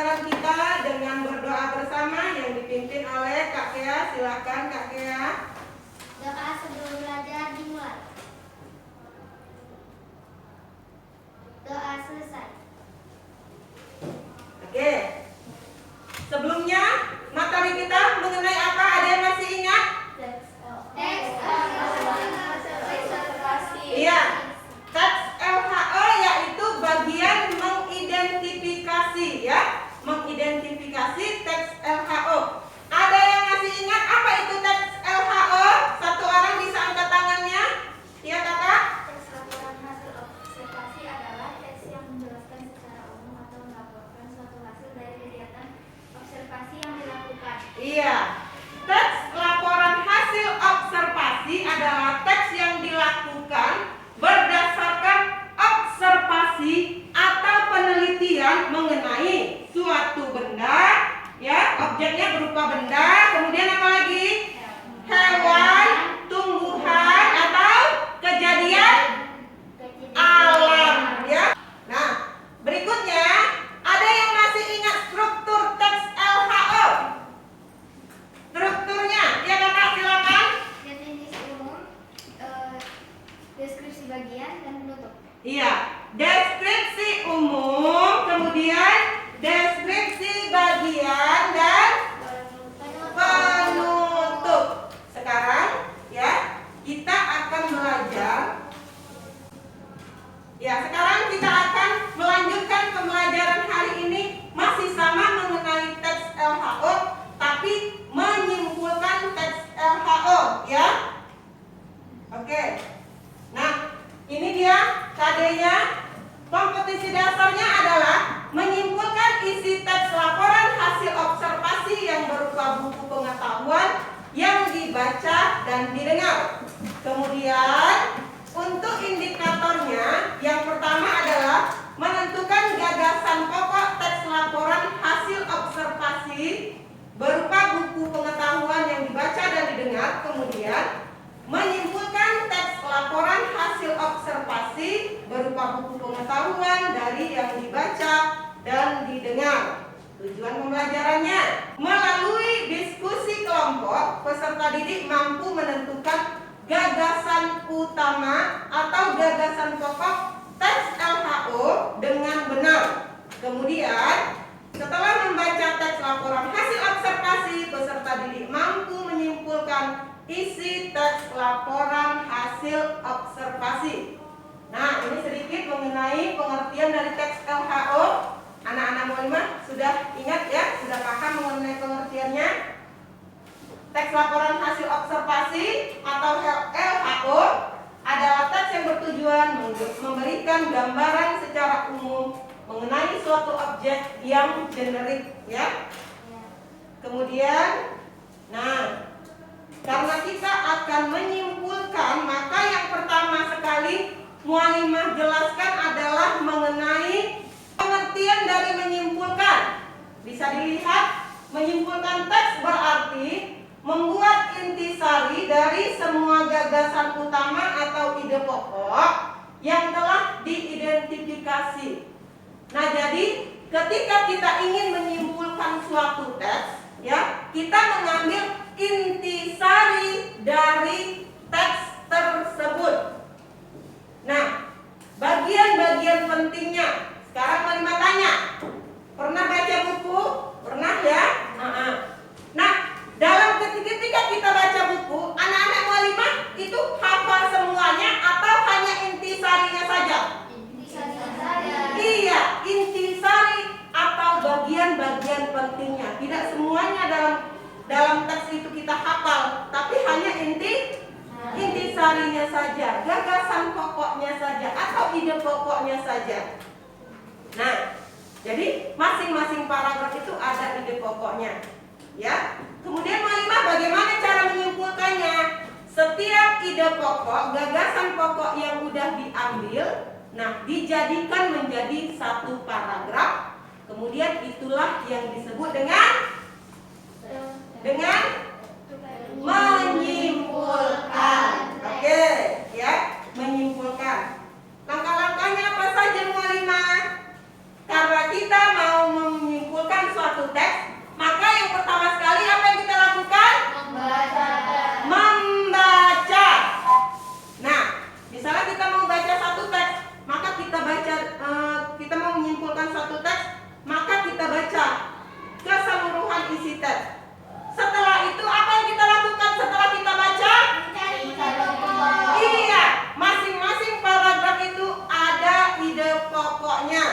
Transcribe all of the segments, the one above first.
pembelajaran kita dengan berdoa bersama yang dipimpin oleh Kak Kea. Silakan Kak Kea. Doa sebelum belajar dimulai. Doa selesai. Oke. Sebelumnya materi kita mengenai apa? Ada yang masih ingat? Teks observasi. Iya. Teks LHO yaitu bagian mengidentifikasi ya. Mengidentifikasi teks LHO. Ada yang masih ingat apa itu teks LHO? Satu orang bisa angkat tangannya. Iya Kakak? Teks laporan hasil observasi adalah teks yang menjelaskan secara umum atau melaporkan suatu hasil dari kegiatan observasi yang dilakukan. Iya. Teks laporan hasil observasi adalah teks yang dilakukan berdasarkan observasi atau penelitian mengenai suatu benda, ya, objeknya berupa benda, kemudian apa lagi? Hewan, tumbuhan, atau kejadian alam, ya. Nah, berikutnya ada yang masih ingat struktur teks LHO? Strukturnya, ya Kakak silakan. Definisi umum, deskripsi bagian dan penutup. Iya, deskripsi umum, kemudian deskripsi bagian dan penutup. Sekarang ya, kita akan belajar. Ya, sekarang kita akan melanjutkan pembelajaran hari ini masih sama mengenai teks LHO, tapi menyimpulkan teks LHO, ya. Oke. Nah, ini dia KD-nya. Kompetisi dasarnya adalah menyimpulkan isi teks laporan hasil observasi yang berupa buku pengetahuan yang dibaca dan didengar. Kemudian untuk indikatornya, yang pertama adalah menentukan gagasan pokok teks laporan hasil observasi berupa buku pengetahuan yang dibaca dan didengar. Kemudian menyimpulkan teks laporan hasil observasi berupa buku pengetahuan dari yang dibaca dan didengar. Tujuan pembelajarannya, melalui diskusi kelompok, peserta didik mampu menentukan gagasan utama atau gagasan pokok teks LHO dengan benar. Kemudian setelah membaca teks laporan hasil observasi, peserta didik mampu menyimpulkan isi teks laporan hasil observasi. Nah, ini sedikit mengenai pengertian dari teks LHO. Anak-anak Mualimah sudah ingat ya, sudah paham mengenai pengertiannya. Teks laporan hasil observasi atau LHO adalah teks yang bertujuan memberikan gambaran secara umum mengenai suatu objek yang generik ya. Kemudian, nah, karena kita akan menyimpulkan, maka yang pertama sekali Mualimah jelaskan adalah mengenai pengertian dari menyimpulkan. Bisa dilihat, menyimpulkan teks berarti membuat intisari dari semua gagasan utama atau ide pokok yang telah diidentifikasi. Nah, jadi ketika kita ingin menyimpulkan suatu teks, ya, kita mengambil intisari dari teks tersebut. Nah, bagian-bagian pentingnya. Sekarang Mualimah tanya, pernah baca buku? Pernah ya? Nah, dalam ketika kita baca buku, anak-anak Mualimah itu hafal semuanya atau hanya intisarinya saja? Intisarinya saja. Iya, intisari atau bagian-bagian pentingnya. Tidak semuanya dalam teks itu kita hafal, tapi hanya intisarinya saja, gagasan pokoknya saja atau ide pokoknya saja. Nah, jadi masing-masing paragraf itu ada ide pokoknya, ya. Kemudian Mualimah bagaimana cara menyimpulkannya? Setiap ide pokok, gagasan pokok yang sudah diambil, nah, dijadikan menjadi satu paragraf. Kemudian itulah yang disebut dengan menyimpulkan. Oke, ya, menyimpulkan. Langkah-langkahnya apa saja Mualimah? Karena kita mau menyimpulkan isi teks. Setelah itu apa yang kita lakukan setelah kita baca? Mencari ide pokok. Iya, masing-masing paragraf itu ada ide pokoknya.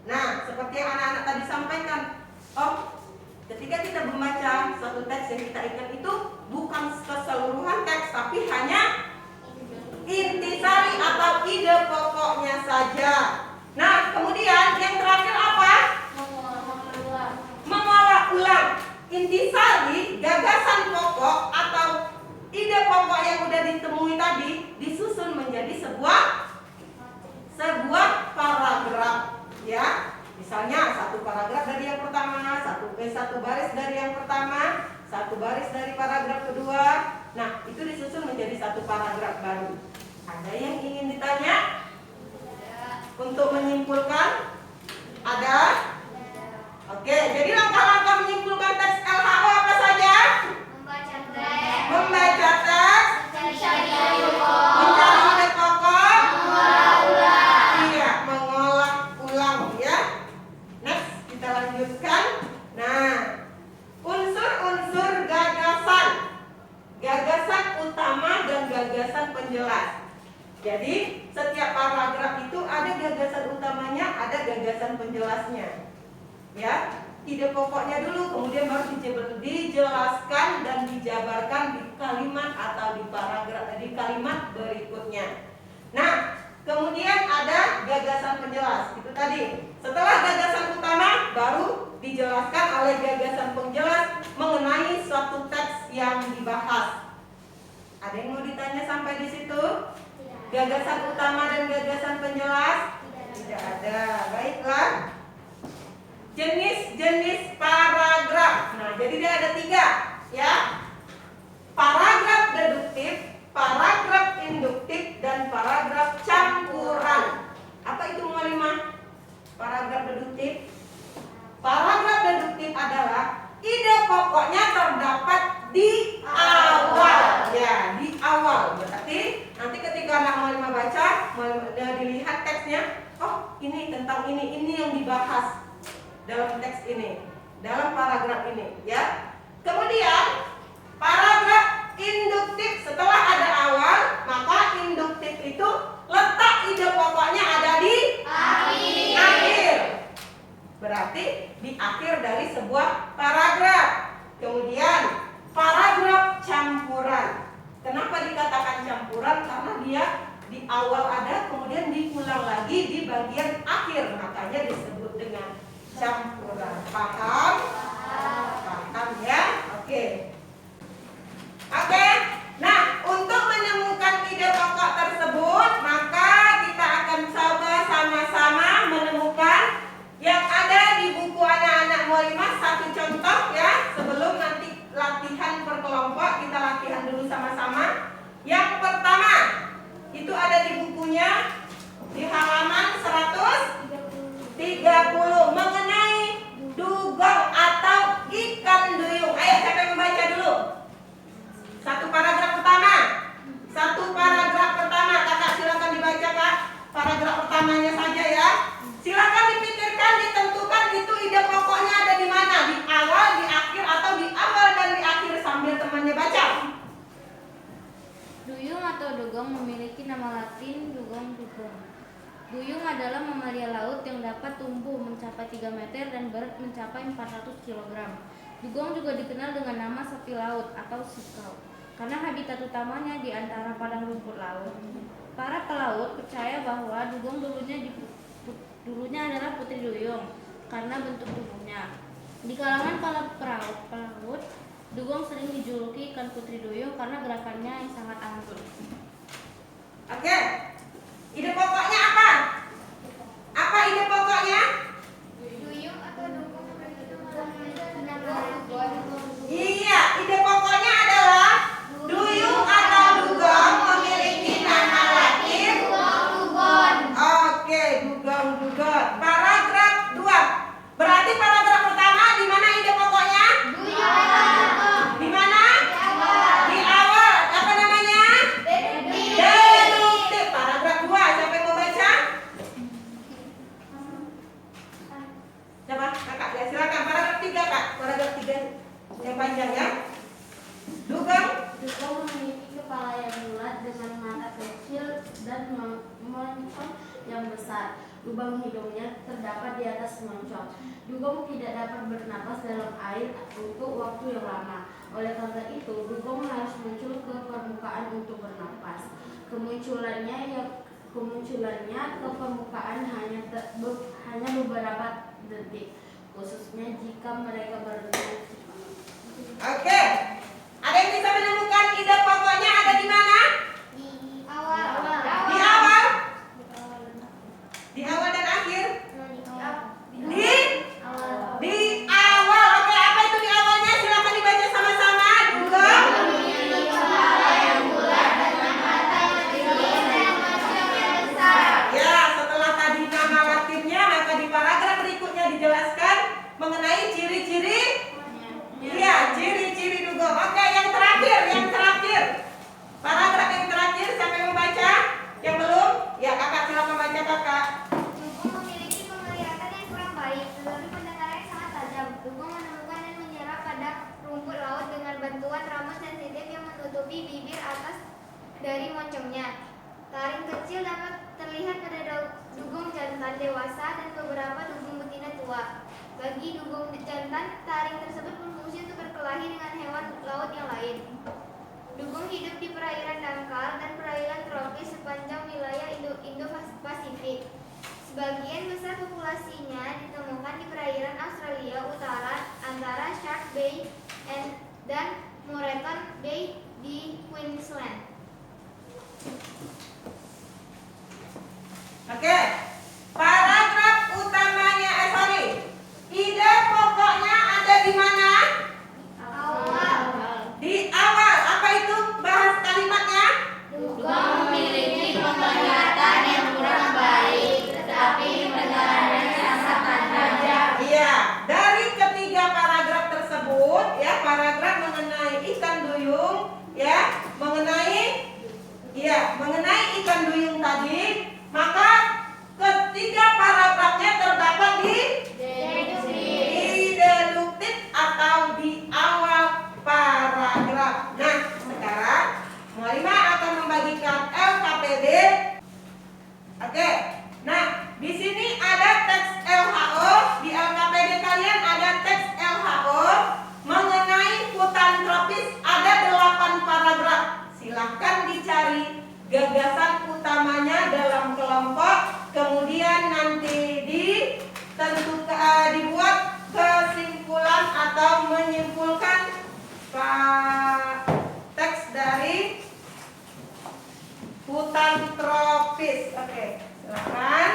Nah, seperti yang anak-anak tadi sampaikan, ketika kita membaca suatu teks yang kita ingat itu bukan keseluruhan teks, tapi hanya intisari atau ide pokoknya saja. Nah, kemudian yang terakhir apa? Mengolah ulang. Intisari, gagasan pokok atau ide pokok yang udah ditemui tadi disusun menjadi sebuah paragraf, ya. Misalnya satu paragraf dari yang pertama, satu baris dari yang pertama, satu baris dari paragraf kedua. Nah, itu disusun menjadi satu paragraf baru. Ada yang ingin ditanya? Untuk menyimpulkan? Ada? Oke, jadi langkah-langkah menyimpulkan teks LHO apa saja? Membaca teks. Membaca teks, Mencari ide pokok. mencari ide pokok, Mengolah ulang. iya, mengolah ulang, ya. Next, kita lanjutkan. Nah, unsur-unsur gagasan, gagasan utama dan gagasan penjelas. Jadi, setiap paragraf itu ada gagasan utamanya, ada gagasan penjelasnya. Ya, ide pokoknya dulu, kemudian baru dijelaskan dan dijabarkan di kalimat atau di paragraf, di kalimat berikutnya. Nah, kemudian ada gagasan penjelas, itu tadi. Setelah gagasan utama, baru dijelaskan oleh gagasan penjelas mengenai suatu teks yang dibahas. Ada yang mau ditanya sampai di situ? Gagasan utama dan gagasan penjelas? Tidak ada. Baiklah. Jenis-jenis paragraf. Nah, jadi dia ada 3, ya. Paragraf deduktif, paragraf induktif, dan paragraf campuran. Apa itu mualimah? Paragraf deduktif. Paragraf deduktif adalah ide pokoknya terdapat di awal, ya, di awal. Berarti nanti ketika anak mualimah baca, dilihat teksnya, oh ini tentang ini yang dibahas dalam teks ini, dalam paragraf ini, ya. Kemudian paragraf induktif, setelah ada awal, maka induktif itu letak ide pokoknya ada di akhir. Berarti di akhir dari sebuah paragraf. Kemudian paragraf campuran. Kenapa dikatakan campuran? Karena dia di awal ada, kemudian diulang lagi di bagian akhir, makanya disebut dengan campuran. Paham? Paham, ya? Oke. Nah, untuk menemukan ide pokok tersebut, maka kita akan coba sama-sama menemukan yang ada di buku anak-anak mualimah. Satu contoh, ya, sebelum nanti latihan berkelompok, kita latihan dulu sama-sama. Yang pertama, itu ada di bukunya di halaman 130 mengenai dugong atau ikan duyung. Ayo, siapa yang membaca dulu? Satu paragraf pertama, kakak silakan dibaca, Kak. Paragraf pertamanya saja, ya. Silakan dipikirkan, ditentukan itu ide pokoknya ada di mana, di awal, di akhir, atau di awal dan di akhir, sambil temannya baca. Duyung atau dugong memiliki nama latin dugong dugong. Duyung adalah mamalia laut yang dapat tumbuh mencapai 3 meter dan berat mencapai 400 kg. Dugong juga dikenal dengan nama sapi laut atau sikau, karena habitat utamanya di antara padang rumput laut. Para pelaut percaya bahwa dugong dulunya adalah putri duyung karena bentuk tubuhnya. Di kalangan para pelaut, dugong sering dijuluki ikan putri duyung karena gerakannya yang sangat anggun. Oke. Ide pokoknya apa? Apa ide pokoknya? Duyung atau dugong memiliki nama Iya, ide pokoknya adalah duyung atau dugong memiliki nama latin dugon. Oke, dugong. Paragraf 2. Berarti paragraf pertama di mana ide pokoknya? Duyung. Di mana? Awal. Di awal. Apa namanya? Deduktif. Deduktif. Paragraf 2. Siapa yang mau panjang ya. Dugong. Dugong memiliki kepala yang bulat dengan mata kecil dan moncong yang besar. Lubang hidungnya terdapat di atas moncong. Dugong tidak dapat bernapas dalam air untuk waktu yang lama. Oleh karena itu, dugong harus muncul ke permukaan untuk bernapas. Kemunculannya ke permukaan hanya beberapa detik, khususnya jika mereka berenang cepat. Oke. Ada yang bisa menemukan ide pokoknya ada di mana? Di awal. Di awal. Di awal dan akhir. Di awal. Oke, apa itu di awalnya? Silakan dibaca sama-sama. Dugong. Ya, setelah tadi nama latinnya, maka di paragraf berikutnya dijelaskan mengenai ciri-ciri. Iya, ciri-ciri dugong. Oke, yang terakhir. Paragraf yang terakhir, siapa yang membaca? Yang belum? Ya, kakak silakan baca kakak. Dugong memiliki penglihatan yang kurang baik, tetapi pendengarannya sangat tajam. Dugong menemukan dan menyerap pada rumput laut dengan bantuan rambut sensitif yang menutupi bibir atas dari moncongnya. Taring kecil dapat terlihat pada dugong jantan dewasa dan beberapa dugong betina tua. Bagi dugong jantan, taring tersebut berfungsi untuk berkelahi dengan hewan laut yang lain. Dugong hidup di perairan dangkal dan perairan tropis sepanjang wilayah Indo-Pasifik. Sebagian besar populasinya ditemukan di perairan Australia Utara antara Shark Bay dan Moreton Bay di Queensland. Oke. Paragraf utamanya, ide pokoknya ada di mana? Awal. Di awal. Apa itu? Bahas kalimatnya. Dugong memiliki penglihatan yang kurang baik, tetapi pendengarannya sangat tajam. Iya, dari ketiga paragraf tersebut ya, paragraf mengenai ikan duyung ya, mengenai ikan duyung tadi, maka ketiga paragrafnya terdapat di deduktif atau di awal paragraf. Nah, sekarang Mualimah akan membagikan LKPD. Oke. Nah, di sini ada teks LHO, di LKPD kalian ada teks LHO mengenai hutan tropis, ada 8 paragraf. Silahkan dicari gagasan utamanya dalam kelompok, kemudian nanti dibuat kesimpulan atau menyimpulkan teks dari hutan tropis. Oke, silakan.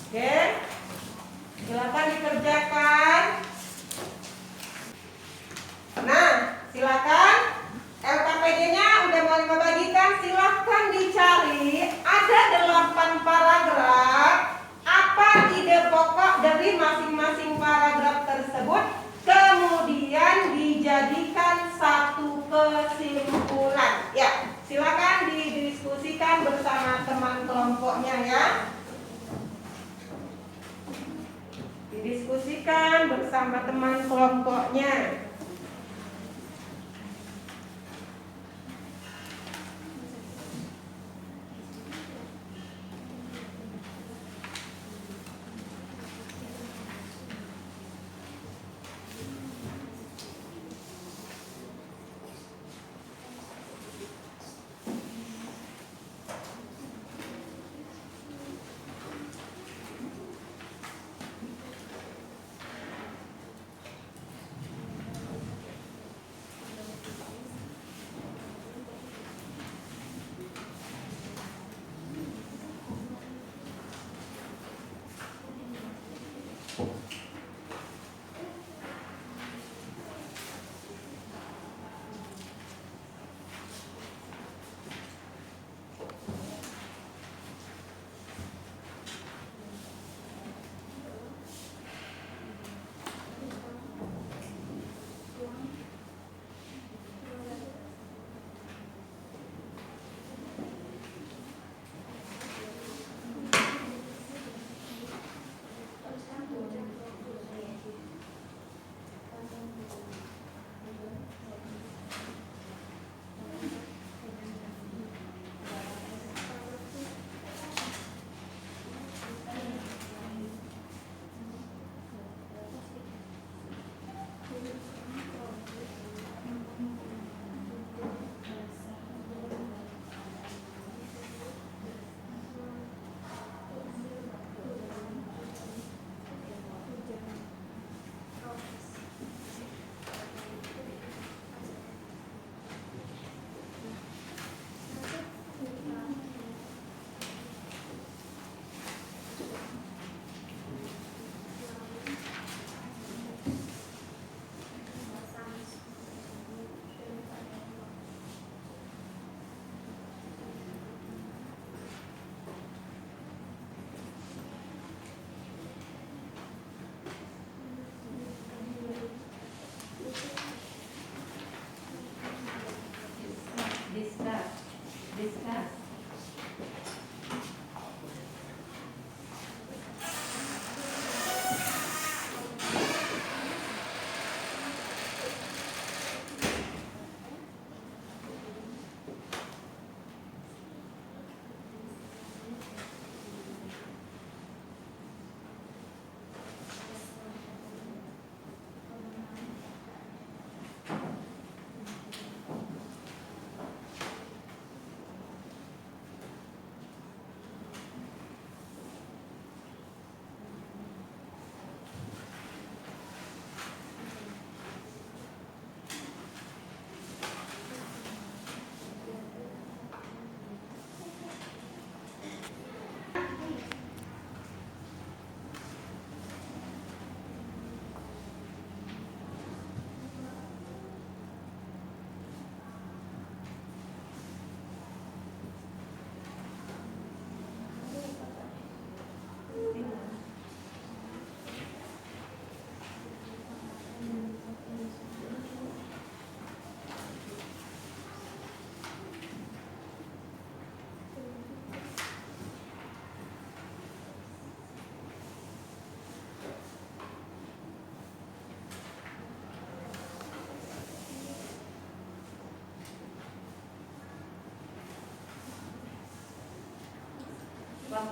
Oke, silakan dikerjakan. Nah, silakan. LKPD-nya udah mau dibagikan, silahkan dicari. Ada 8 paragraf. Apa ide pokok dari masing-masing paragraf tersebut? Kemudian dijadikan satu kesimpulan. Ya, silakan didiskusikan bersama teman kelompoknya ya. Didiskusikan bersama teman kelompoknya.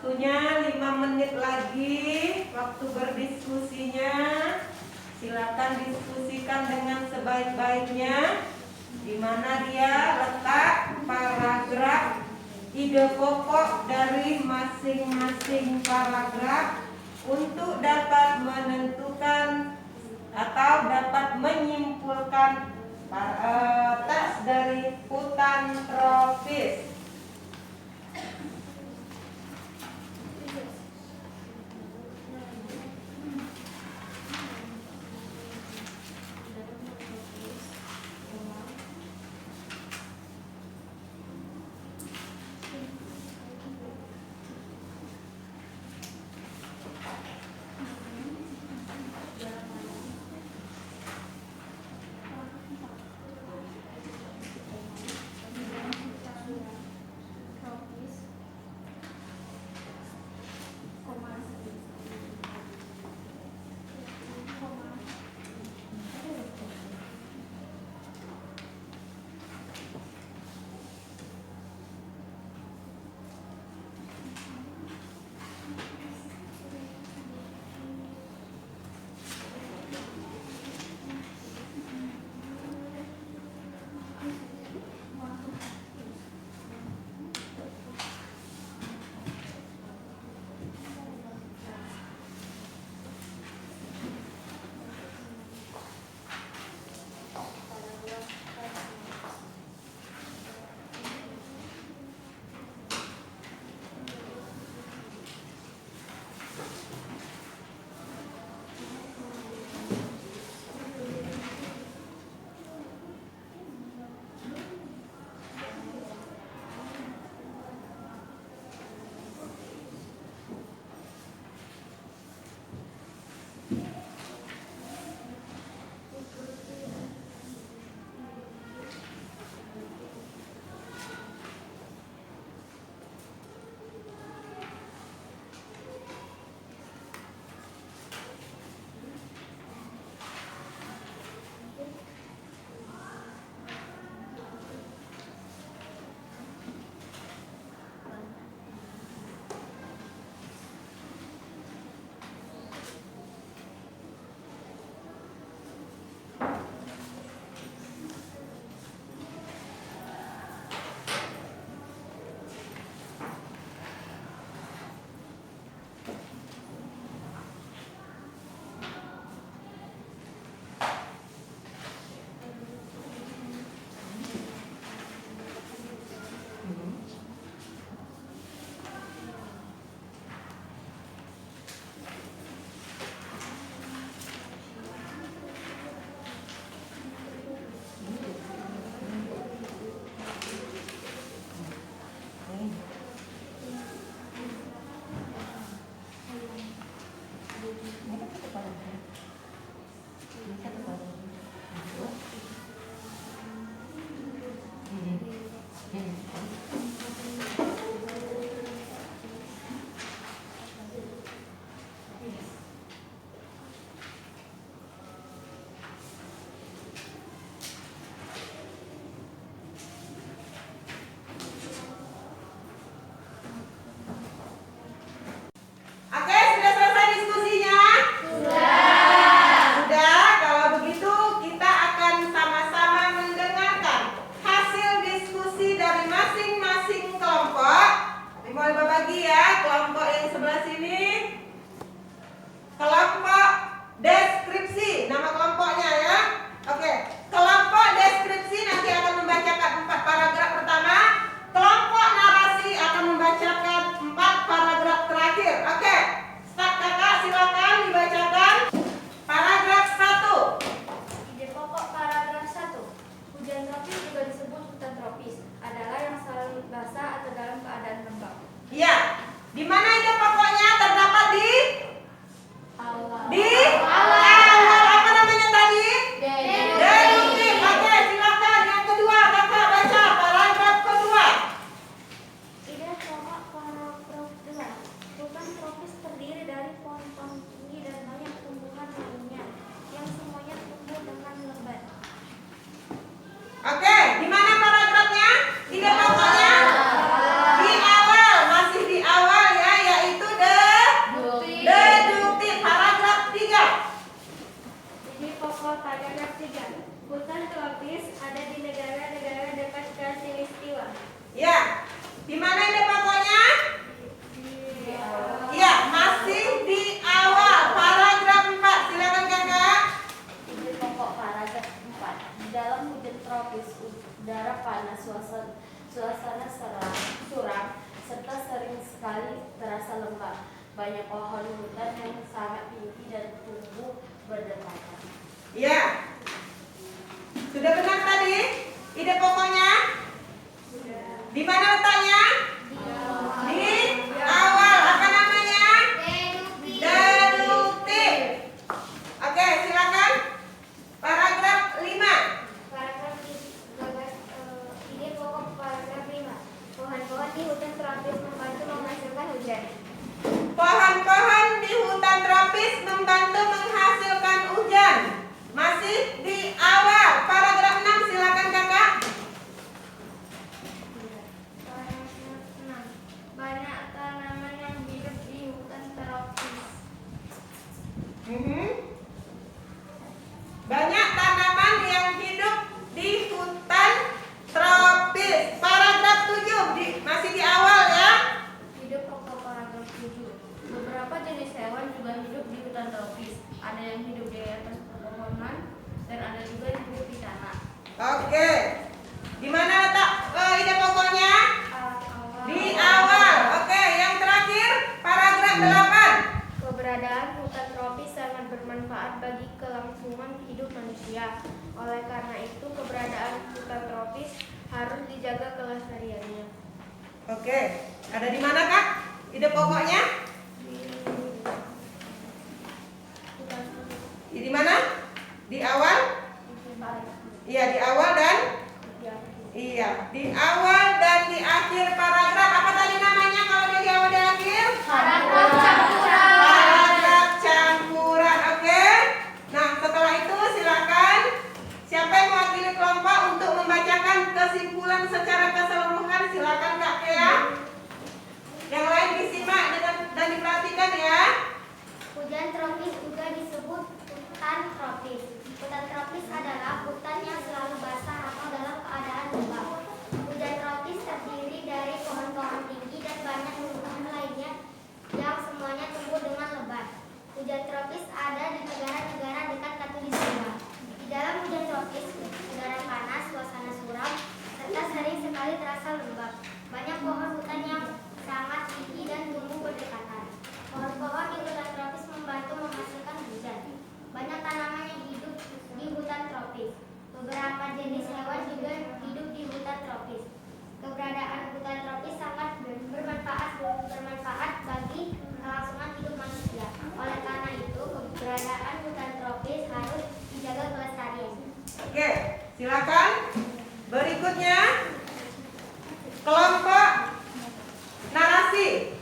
Waktunya 5 menit lagi. Waktu berdiskusinya. Silakan diskusikan dengan sebaik-baiknya. Di mana dia letak paragraf, ide pokok dari masing-masing paragraf untuk dapat menentukan atau dapat menyimpulkan teks dari hutan tropis. hutan yang sangat tinggi dan tumbuh berdekatan. Ya. Sudah benar tadi ide pokoknya? Di mana letaknya? Di awal. Apa namanya? Deduktif. Oke, silakan. Paragraf 5. Paragraf ide pokok paragraf 5. Pohon-pohon di hutan tropis membantu menghasilkan hujan. Pohon-pohon di hutan tropis membantu menghasilkan hujan. Masih di awal. Paragraf 6, silakan Kakak. Paragraf 6. Banyak tanaman yang hidup di hutan tropis. Banyak tanaman yang hidup di hutan tropis. Paragraf 7, masih di awal ya. Ide pokok paragraf 7. Beberapa jenis hewan juga hidup di hutan tropis. Ada yang hidup di atas pepohonan dan ada juga yang hidup di tanah. Oke. Di mana letak ide pokoknya? Awal. Di awal. Oke, yang terakhir paragraf 8. Keberadaan hutan tropis sangat bermanfaat bagi kelangsungan hidup manusia. Oleh karena itu, keberadaan hutan tropis harus dijaga kelestariannya. Oke. Ada di mana Kak? Ide pokoknya? Di mana? Di awal? Iya, di awal dan iya, di awal dan di akhir paragraf. Apa tadi namanya kalau dia di awal dan akhir? Paragraf campuran. Paragraf campuran. Oke. Nah, setelah itu silakan siapa yang mewakili kelompok untuk membacakan kesimpulan secara keseluruhan. Silakan Kak Kea. Yang lain disimak dan diperhatikan ya. Hujan tropis juga disebut hutan tropis. Hutan tropis adalah hutan yang selalu basah atau dalam keadaan lembab. Hujan tropis terdiri dari pohon-pohon tinggi dan banyak tumbuhan lainnya yang semuanya tumbuh dengan lebat. Hujan tropis ada di negara-negara dekat khatulistiwa. Di dalam hujan tropis, udara panas, suasana suram, serta sering sekali terasa lembab. Banyak pohon hutan yang sangat tinggi dan tumbuh berdekatan. Pohon-pohon di hutan tropis membantu menghasilkan hujan. Banyak tanaman yang hidup di hutan tropis. Beberapa jenis hewan juga hidup di hutan tropis. Keberadaan hutan tropis sangat bermanfaat bagi kelangsungan hidup manusia. Oleh karena itu, keberadaan hutan tropis harus dijaga kelestariannya. Oke, silakan. Berikutnya kelompok narasi.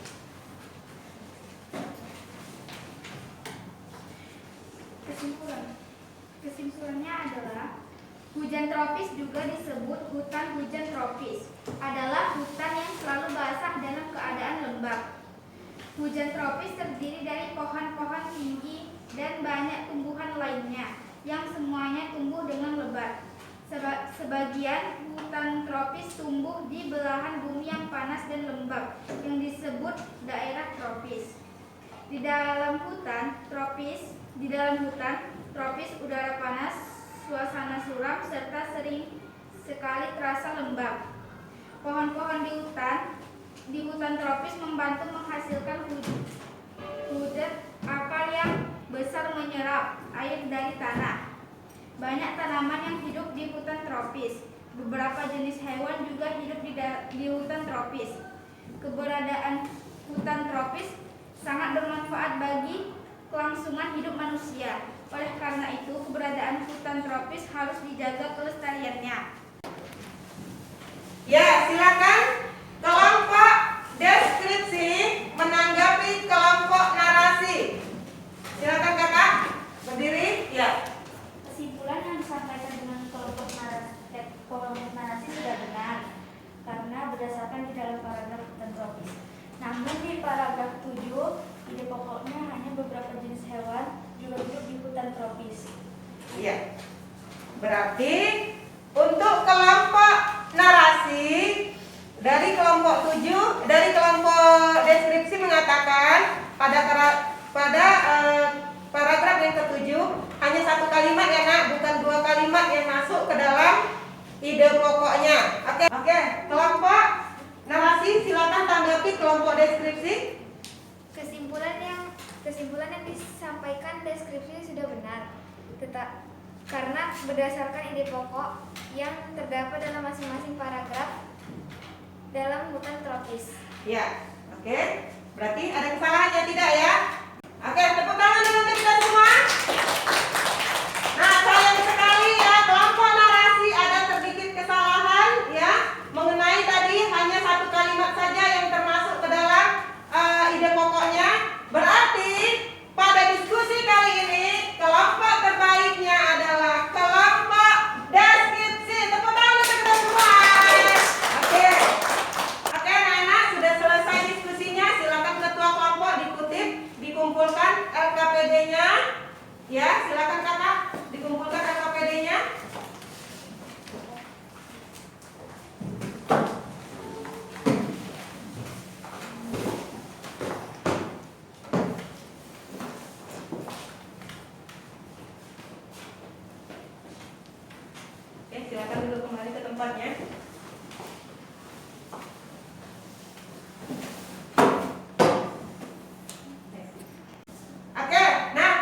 Kesimpulannya adalah hujan tropis juga disebut hujan tropis. Adalah hutan yang selalu basah dalam keadaan lembab. Hujan tropis terdiri dari pohon-pohon tinggi dan banyak tumbuhan lainnya yang semuanya tumbuh dengan lebat. Sebagian hutan tropis tumbuh di belahan bumi yang panas dan lembab yang disebut daerah tropis. Di dalam hutan tropis udara panas, suasana suram, serta sering sekali terasa lembab. Pohon-pohon di hutan tropis membantu menghasilkan hujan akar yang besar menyerap air dari tanah. Banyak tanaman yang hidup di hutan tropis. Beberapa jenis hewan juga hidup di hutan tropis. Keberadaan hutan tropis sangat bermanfaat bagi kelangsungan hidup manusia. Oleh karena itu, keberadaan hutan tropis harus dijaga kelestariannya. Ya, silakan kelompok deskripsi menanggapi kelompok narasi. Silakan Kakak, berdiri. Ya. Kesimpulan yang disampaikan dengan kelompok narasi sudah benar karena berdasarkan di dalam paragraf hutan tropis. Namun di paragraf 7, ide pokoknya hanya beberapa jenis hewan juga hidup di hutan tropis. Iya. Berarti untuk kelompok narasi dari kelompok 7, dari kelompok deskripsi mengatakan pada paragraf yang ke-7 hanya satu kalimat ya Nak, bukan dua kalimat yang masuk ke dalam ide pokoknya. Oke, kelompok narasi silakan tanggapi kelompok deskripsi. Kesimpulan disampaikan deskripsi sudah benar. Karena berdasarkan ide pokok yang terdapat dalam masing-masing paragraf dalam hutan tropis. Ya, oke. Berarti ada kesalahannya tidak ya? Oke, tepuk tangan dulu untuk kita semua. Nah, sayang sekali ya, kelompok narasi ada sedikit kesalahan ya, mengenai tadi hanya satu kalimat saja yang termasuk ke dalam ide pokoknya. Berarti pada diskusi kali ini kelompok terbaiknya adalah kelompok deskripsi. Tepuk tangan untuk kita semua. Oke. Oke, anak-anak sudah selesai diskusinya. Silakan ketua kelompok dikumpulkan LKPD-nya. Ya, silakan kakak dikumpulkan LKPD-nya. Oke, silakan duduk kembali ke tempatnya. Oke, nah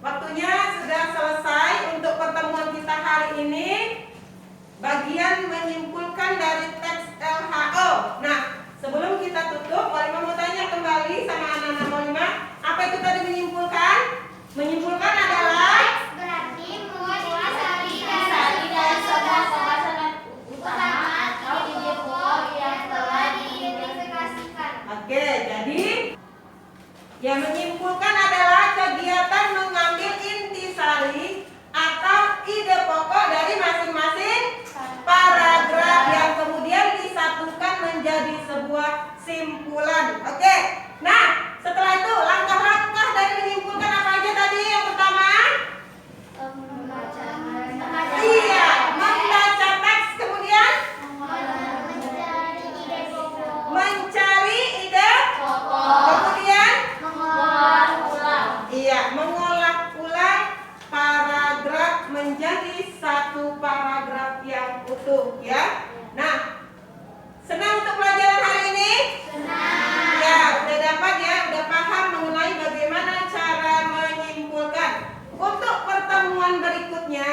waktunya sudah selesai untuk pertemuan kita hari ini. Bagian menyimpulkan dari teks LHO. Nah, sebelum kita tutup, Walimah mau tanya kembali sama anak-anak Walimah, apa itu tadi menyimpulkan? Menyimpulkan adalah Berarti menguasai dari sebuah pembahasan utama atau ide pokok yang telah diidentifikasikan. Oke, jadi yang menyimpulkan adalah kegiatan mengambil intisari atau ide pokok dari masing-masing paragraf yang kemudian disatukan menjadi sebuah simpulan. Oke, nah setelah itu langkah-langkah dari menyimpulkan apa aja tadi? Yang pertama, iya, membaca teks, kemudian mencari ide, kemudian iya, mengolah ulang paragraf menjadi satu paragraf yang utuh ya. Nah, senang untuk pelajaran hari ini? Senang. Ya, udah dapat ya, udah paham mengenai bagaimana cara menyimpulkan. Untuk pertemuan berikutnya